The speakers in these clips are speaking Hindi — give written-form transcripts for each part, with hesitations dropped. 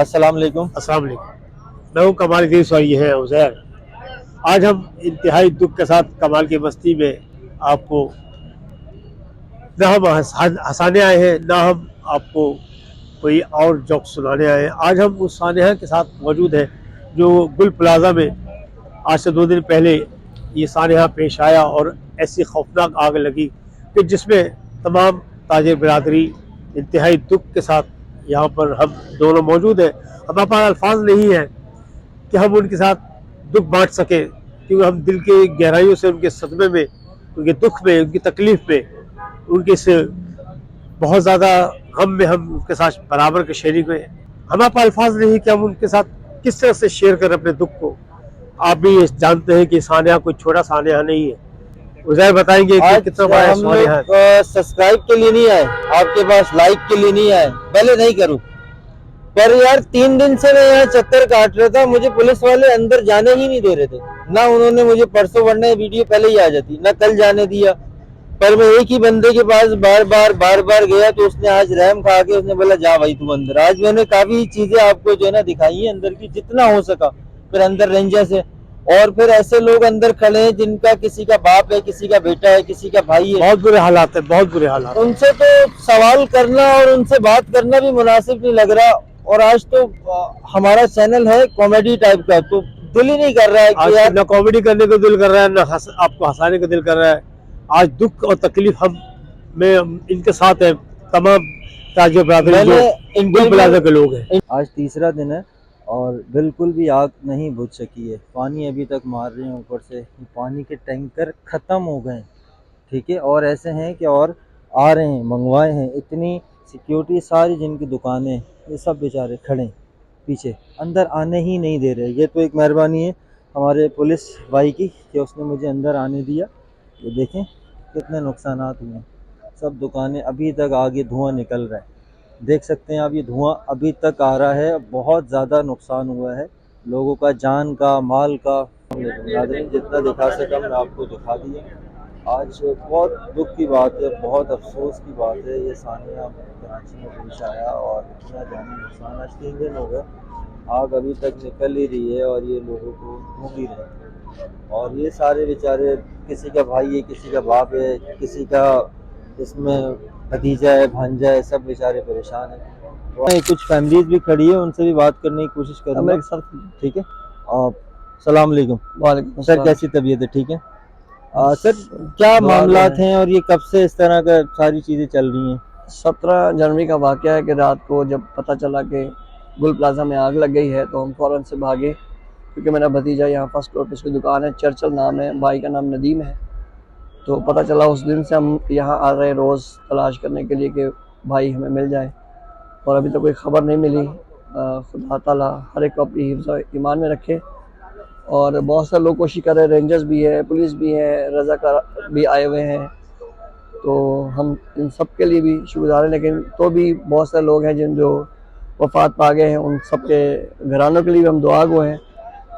अस्सलाम वालेकुम। अस्सलाम वालेकुम। मैं हूँ कमाल की सॉरी है उज़ैर। आज हम इंतहाई दुख के साथ कमाल की बस्ती में आपको न हम हंसाने आए हैं, ना हम आपको कोई और जोक सुनाने आए हैं। आज हम उस सानेहा के साथ मौजूद हैं जो गुल प्लाजा में आज से 2 दिन पहले ये सानेहा पेश आया और ऐसी खौफनाक आग लगी कि जिसमें तमाम ताजिर बिरादरी इंतहाई दुख के साथ यहाँ पर हम दोनों मौजूद हैं। हमारे पास अल्फाज नहीं है कि हम उनके साथ दुख बांट सकें, क्योंकि हम दिल के गहराइयों से उनके सदमे में, उनके दुख में, उनकी तकलीफ में, उनके से बहुत ज़्यादा गम में हम उनके साथ बराबर के शरीक में। हमारे पास अल्फाज नहीं कि हम उनके साथ किस तरह से शेयर करें अपने दुख को। आप भी ये जानते हैं कि सानिया कोई छोटा सानिया नहीं है। उज़ैर बताएंगे कि कितना बड़ा हम सानिया है। लोग सब्सक्राइब के लिए नहीं आए, आपके पास लाइक के लिए नहीं आए, पहले नहीं करूं, पर यार 3 दिन से मैं यहाँ चक्कर काट रहा था, मुझे पुलिस वाले अंदर जाने ही नहीं दे रहे थे। ना उन्होंने मुझे परसों, वरना वीडियो पहले ही आ जाती, ना कल जाने दिया। पर मैं एक ही बंदे के पास बार बार गया, तो उसने आज रहम खा के उसने बोला जा भाई तुम अंदर। आज मैंने काफी चीजें आपको जो है ना दिखाई है अंदर की, जितना हो सका। फिर अंदर रेंजर्स है, और फिर ऐसे लोग अंदर खड़े हैं जिनका किसी का बाप है, किसी का बेटा है, किसी का भाई है। बहुत बुरे हालात है, बहुत बुरे हालात। उनसे तो सवाल करना और उनसे बात करना भी मुनासिब नहीं लग रहा। और आज तो हमारा चैनल है कॉमेडी टाइप का, तो दिल ही नहीं कर रहा है कि यार ना कॉमेडी करने को दिल कर रहा है, ना आपको हंसाने को दिल कर रहा है। आज दुख और तकलीफ हम में इनके साथ है तमाम ताजिर बिरादरी जो गुल प्लाजा के लोग हैं। आज तीसरा दिन है और बिल्कुल भी आग नहीं बुझ सकी है। पानी अभी तक मार रहे हैं ऊपर से, पानी के टैंकर ख़त्म हो गए, ठीक है। और ऐसे हैं कि और आ रहे हैं, मंगवाए हैं। इतनी सिक्योरिटी, सारी जिनकी दुकानें, ये सब बेचारे खड़े पीछे, अंदर आने ही नहीं दे रहे। ये तो एक मेहरबानी है हमारे पुलिस भाई की कि उसने मुझे अंदर आने दिया। ये देखें कितने नुकसानात हुए, सब दुकानें, अभी तक आगे धुआं निकल रहा है, देख सकते हैं आप, ये धुआं अभी तक आ रहा है। बहुत ज़्यादा नुकसान हुआ है लोगों का, जान का, माल का। जितना दिखा सका मैं आपको दिखा दिया। आज बहुत दुख की बात है, बहुत अफसोस की बात है, ये सानिया कराची में पेश आया और इतना जानी नुकसान। आज 3 दिन हो गए, आग अभी तक निकल ही रही है और ये लोगों को ढूंढ ही रहे हैं। और ये सारे बेचारे, किसी का भाई है, किसी का बाप है, किसी का इसमें भतीजा है, भांजा है, सब बेचारे परेशान हैं। कुछ फैमिलीज भी खड़ी है, उनसे भी बात करने की कोशिश करूँगा सर, ठीक है। सलाम अलैकुम। वालेकुम सर, कैसी तबीयत है? ठीक है सर, क्या मामलात हैं और ये कब से इस तरह का सारी चीज़ें चल रही हैं? 17 जनवरी का वाक़या है कि रात को जब पता चला कि गुल प्लाजा में आग लग गई है, तो हम फ़ौरन से भागे, क्योंकि मेरा भतीजा यहाँ फर्स्ट फ्लोर पे उसकी दुकान है, चर्चल नाम है, भाई का नाम नदीम है। तो पता चला, उस दिन से हम यहाँ आ रहे हैं रोज़ तलाश करने के लिए कि भाई हमें मिल जाए, और अभी तक कोई ख़बर नहीं मिली। खुदा ताला हर एक को अपनी हिफ्ज़ ईमान में रखे। और बहुत सारे लोग कोशिश कर रहे हैं, रेंजर्स भी है, पुलिस भी है, रज़ाकार भी आए हुए हैं, तो हम इन सब के लिए भी शुक्रगुज़ार हैं। लेकिन तो भी बहुत सारे लोग हैं जिन जो वफ़ात पा गए हैं, उन सब के घरानों के लिए भी हम दुआ गो हैं।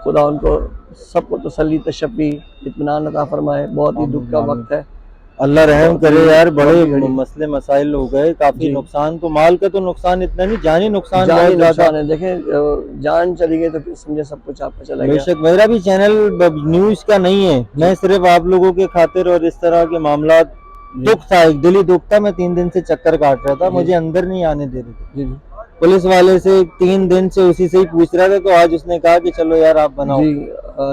खुदा उनको सबको तसल्ली, तशफ़ी, इत्मीनान अता फरमाए। बहुत ही दुख का वक्त है, अल्लाह रहम करे यार। बड़े मसले मसाइल हो गए, काफी नुकसान। तो माल का तो नुकसान इतना नहीं, जानी नुकसान बहुत ज्यादा है। देखें, जान चली गई तो फिर समझे सब कुछ आपका चला गया। बेशक मेरा भी चैनल न्यूज का नहीं है, मैं सिर्फ आप लोगों के खातिर और इस तरह के मामला, दुख था, एक दिली दुख था। मैं 3 दिन से चक्कर काट रहा था, मुझे अंदर नहीं आने दे रहे थे। पुलिस वाले से 3 दिन से उसी से ही पूछ रहा था, तो आज उसने कहा कि चलो यार आप बनाओ।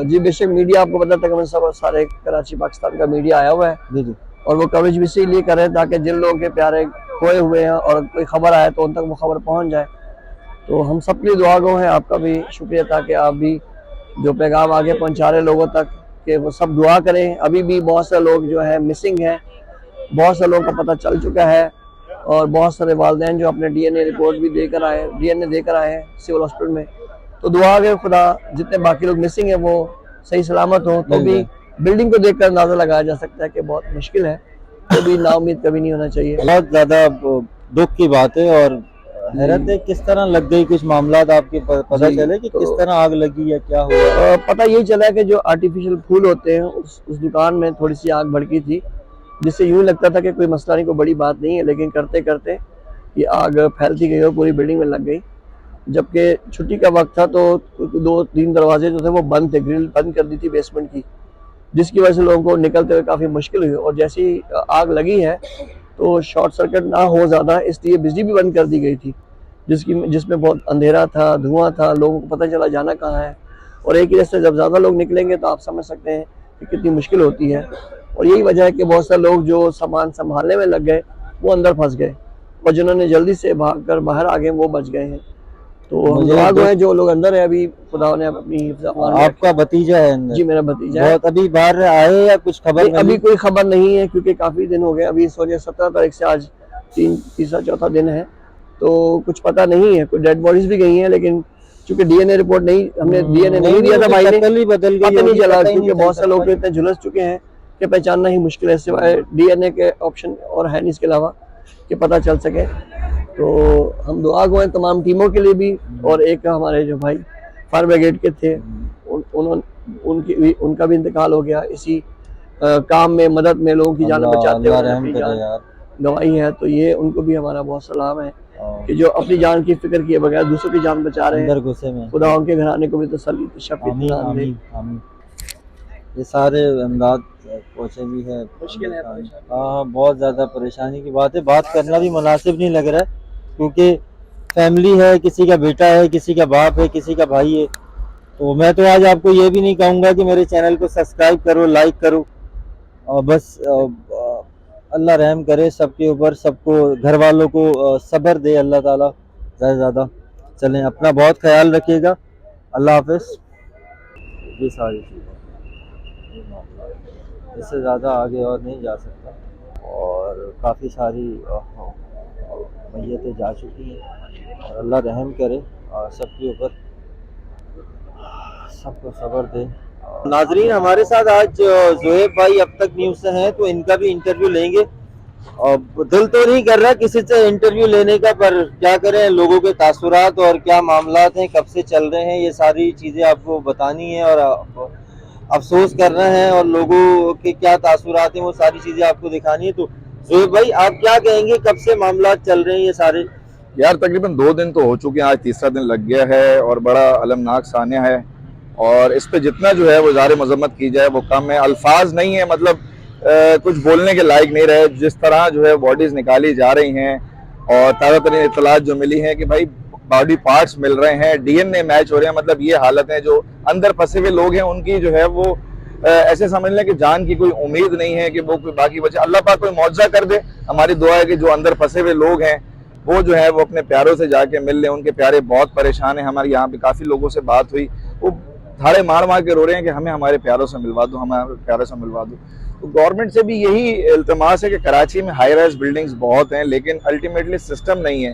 जी बेशक, मीडिया आपको पता था कि सब सारे कराची पाकिस्तान का मीडिया आया हुआ है जी, और वो कवरेज भी इसीलिए कर रहे हैं ताकि जिन लोगों के प्यारे खोए हुए हैं और कोई खबर आए तो उन तक वो खबर पहुंच जाए। तो हम सब के लिए दुआ गो हैं, आपका भी शुक्रिया था कि आप भी जो पैगाम आगे पहुंचा रहे लोगों तक, कि वो सब दुआ करें। अभी भी बहुत से लोग जो है मिसिंग हैं, बहुत से लोगों का पता चल चुका है, और बहुत सारे वालिदैन जो अपने डीएनए रिपोर्ट भी देकर आए हैं सिविल हॉस्पिटल में। तो दुआ के खुदा जितने बाकी लोग मिसिंग हैं वो सही सलामत हो। तो भी बिल्डिंग को देखकर अंदाजा लगाया जा सकता है कि बहुत मुश्किल है, तो भी नाउम्मीद कभी नहीं होना चाहिए। बहुत ज्यादा दुख की बात है, और हैरत है किस तरह लग गई। कुछ मामला आपके पता चले कि किस तरह आग लगी या क्या हुआ? पता यही चला कि जो आर्टिफिशियल फूल होते हैं, उस दुकान में थोड़ी सी आग भड़की थी, जिससे यूँ लगता था कि कोई मसला नहीं, कोई बड़ी बात नहीं है। लेकिन करते करते ये आग फैलती गई और पूरी बिल्डिंग में लग गई। जबकि छुट्टी का वक्त था तो 2-3 दरवाजे जो थे वो बंद थे, ग्रिल बंद कर दी थी बेसमेंट की, जिसकी वजह से लोगों को निकलते हुए काफ़ी मुश्किल हुई। और जैसी आग लगी है तो शॉर्ट सर्किट ना हो ज़्यादा, इसलिए बिजली भी बंद कर दी गई थी, जिसमें बहुत अंधेरा था, धुआं था, लोगों को पता चला जाना कहाँ है। और एक ही रास्ते जब ज़्यादा लोग निकलेंगे तो आप समझ सकते हैं कि कितनी मुश्किल होती है। और यही वजह है कि बहुत सारे लोग जो सामान संभालने में लग गए वो अंदर फंस गए, और जिन्होंने जल्दी से भागकर बाहर आ गए वो बच गए हैं। तो हम मुझे दुआ गो हैं जो लोग अंदर है, अभी खुदा ने अपनी हिफ्ज़ अमान में आपका भतीजा है अंदर? जी मेरा भतीजा है। बहुत अभी बाहर आए या कुछ खबर नहीं, अभी मिली? कोई खबर नहीं है क्योंकि काफ़ी दिन हो गए, अभी सोचिए 17 तारीख से आज तीसरा चौथा दिन है, तो कुछ पता नहीं है। कोई डेड बॉडीज भी गई हैं, लेकिन चूंकि डीएनए रिपोर्ट नहीं, हमने डीएनए नहीं दिया था भाई ने, शक्ल ही बदल गई पता नहीं होगी, चला, पता ही क्योंकि नहीं बहुत चल से लोग तो सकता। इतने झुलस चुके हैं कि पहचानना ही मुश्किल है, सिवाय डीएनए के ऑप्शन और है नहीं इसके अलावा कि पता चल सके। तो हम दुआ गो हैं तमाम टीमों के लिए भी, और एक हमारे जो भाई फायर ब्रिगेड के थे उनका भी इंतकाल हो गया इसी काम में, मदद में, लोगों की जान बचाते हुए अपनी जान गंवाई है। तो ये उनको भी हमारा बहुत सलाम है कि जो अपनी जान की फिक्र किए बगैर दूसरों की जान बचा रहे हैं। गुस्से में खुदा उनके घराने को भी तसल्ली शफी इत्मीनान दे। ये सारे अमदाद पहुँचे भी है, मुश्किल है, हाँ बहुत ज़्यादा परेशानी की बात है। बात करना भी मुनासिब नहीं लग रहा है, क्योंकि फैमिली है, किसी का बेटा है, किसी का बाप है, किसी का भाई है। तो मैं तो आज आपको ये भी नहीं कहूँगा कि मेरे चैनल को सब्सक्राइब करो, लाइक करो, और बस अल्लाह रहम करे सबके ऊपर, सबको, घर वालों को सब्र दे अल्लाह ताला ज़्यादा से ज़्यादा। चलें, अपना बहुत ख्याल रखिएगा, अल्लाह हाफ़िज़। ये सारी चीज़ें, इससे ज़्यादा आगे और नहीं जा सकता। और काफ़ी सारी मैयतें जा चुकी हैं, और अल्लाह रहम करे सबके ऊपर, सबको सब्र दे। नाजरीन, हमारे साथ आज ज़ोहेब भाई अब तक न्यूज़ से हैं, तो इनका भी इंटरव्यू लेंगे। और दिल तो नहीं कर रहा किसी से इंटरव्यू लेने का, पर क्या करें, लोगों के तासुरात और क्या मामलात हैं, कब से चल रहे हैं, ये सारी चीज़ें आपको बतानी है और अफसोस करना है, और लोगों के क्या तासुरात हैं वो सारी चीज़ें आपको दिखानी है। तो ज़ोहेब भाई, आप क्या कहेंगे, कब से मामलात चल रहे हैं ये सारे? यार तकरीबन 2 दिन तो हो चुके हैं, आज तीसरा दिन लग गया है, और बड़ा अलमनाक सान्या है। और इस पे जितना जो है वो ज़ाहिर मजम्मत की जाए वो कम है, अल्फाज नहीं है, मतलब कुछ बोलने के लायक नहीं रहे। जिस तरह जो है बॉडीज निकाली जा रही हैं, और ताज़ा तरीन इत्तलात जो मिली हैं कि भाई बॉडी पार्ट्स मिल रहे हैं, डीएनए मैच हो रहे हैं, मतलब ये हालत है। जो अंदर फंसे हुए लोग हैं उनकी जो है वो ऐसे समझ लें कि जान की कोई उम्मीद नहीं है कि वो कोई बाकी बचे। अल्लाह पाक कोई मौजज़ा कर दे। हमारी दुआ है कि जो अंदर फंसे हुए लोग हैं वो जो है वो अपने प्यारों से जाके मिल लें। उनके प्यारे बहुत परेशान हैं। हमारे यहाँ पे काफ़ी लोगों से बात हुई, वो धाड़े मार मार के रो रहे हैं कि हमें हमारे प्यारों से मिलवा दो, हमारे प्यारों से मिलवा दो। तो गवर्नमेंट से भी यही इल्तमास है कि कराची में हाई राइज बिल्डिंग्स बहुत हैं, लेकिन अल्टीमेटली सिस्टम नहीं है।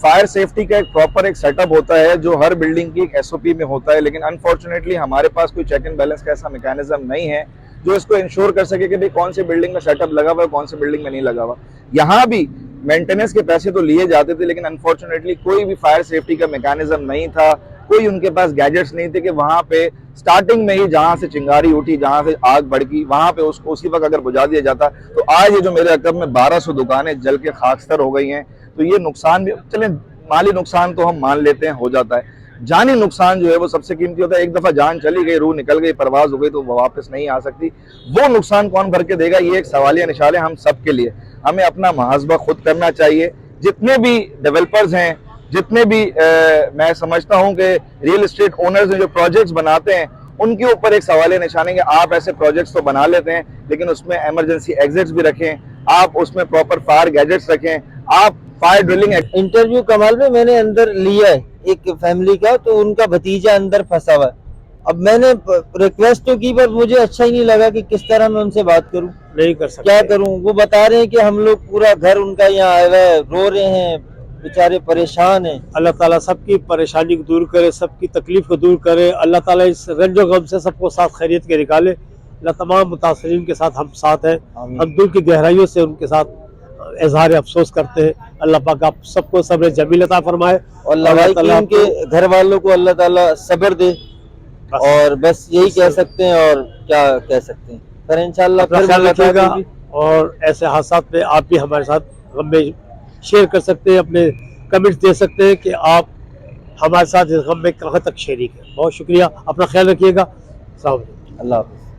फायर सेफ्टी का एक प्रॉपर एक सेटअप होता है जो हर बिल्डिंग की एक एसओपी में होता है, लेकिन अनफॉर्चुनेटली हमारे पास कोई चेक एंड बैलेंस का ऐसा मैकेनिज्म नहीं है जो इसको इंश्योर कर सके कि भाई कौन सी बिल्डिंग में सेटअप लगा हुआ है, कौन सी बिल्डिंग में नहीं लगा हुआ। यहाँ भी मेंटेनेंस के पैसे तो लिए जाते थे, लेकिन अनफॉर्चुनेटली कोई भी फायर सेफ्टी का मैकेनिज्म नहीं था, कोई उनके पास गैजेट्स नहीं थे कि वहां पे स्टार्टिंग में ही जहां से चिंगारी उठी, जहां से आग भड़की, वहां पे उसको उसी वक्त अगर बुझा दिया जाता। तो आज ये जो मेरे अकब में 1200 दुकानें जल के खाकस्तर हो गई हैं, तो ये नुकसान भी, चलें माली नुकसान तो हम मान लेते हैं, हो जाता है। जानी नुकसान जो है वो सबसे कीमती होता है। एक दफा जान चली गई, रूह निकल गई, परवाज हो गई, तो वो वापस नहीं आ सकती। वो नुकसान कौन भर के देगा, ये एक सवालिया निशान है हम सब के लिए। हमें अपना मुहासबा खुद करना चाहिए। जितने भी डेवलपर्स हैं, जितने भी मैं समझता हूं कि रियल एस्टेट ओनर्स जो प्रोजेक्ट्स बनाते हैं, उनके ऊपर एक सवालिया निशान है कि आप ऐसे प्रोजेक्ट्स तो बना लेते हैं, लेकिन उसमें इमरजेंसी एग्जिट्स भी रखें, आप उसमें प्रॉपर फायर गैजेट्स रखें, आप फायर ड्रिलिंग। इंटरव्यू कमाल में मैंने अंदर लिया है एक फैमिली का, तो उनका भतीजा अंदर फंसा हुआ है। अब मैंने रिक्वेस्ट तो की, पर मुझे अच्छा ही नहीं लगा कि किस तरह मैं उनसे बात करूं, नहीं कर सकते, क्या करूं। वो बता रहे हैं कि हम लोग पूरा घर उनका यहाँ आया हुआ है, रो रहे हैं, बेचारे परेशान हैं। अल्लाह ताला सबकी परेशानी को दूर करे, सबकी तकलीफ को दूर करे। अल्लाह ताला इस रंजो गम से सबको साथ खैरियत के निकाले। अल्लाह तमाम मुतासरीन के साथ हम साथ हैं, हम दिल की गहराइयों से उनके साथ इजहार अफसोस करते हैं। अल्लाह पाक आप सबको सब्र जमील अता फरमाए, और लवाइकीन के घर वालों को अल्लाह ताला सब्र दे। और बस यही कह सकते हैं, और क्या कह सकते हैं। फिर इंशाल्लाह फिर ख्याल रखिएगा, और ऐसे हादसात में आप भी हमारे साथ गम में शेयर कर सकते हैं, अपने कमेंट्स दे सकते हैं कि आप हमारे साथ इस गम में कहाँ तक शरीक है। बहुत शुक्रिया, अपना ख्याल रखिएगा। अस्सलाम वालेकुम। अल्लाह हाफ़िज़।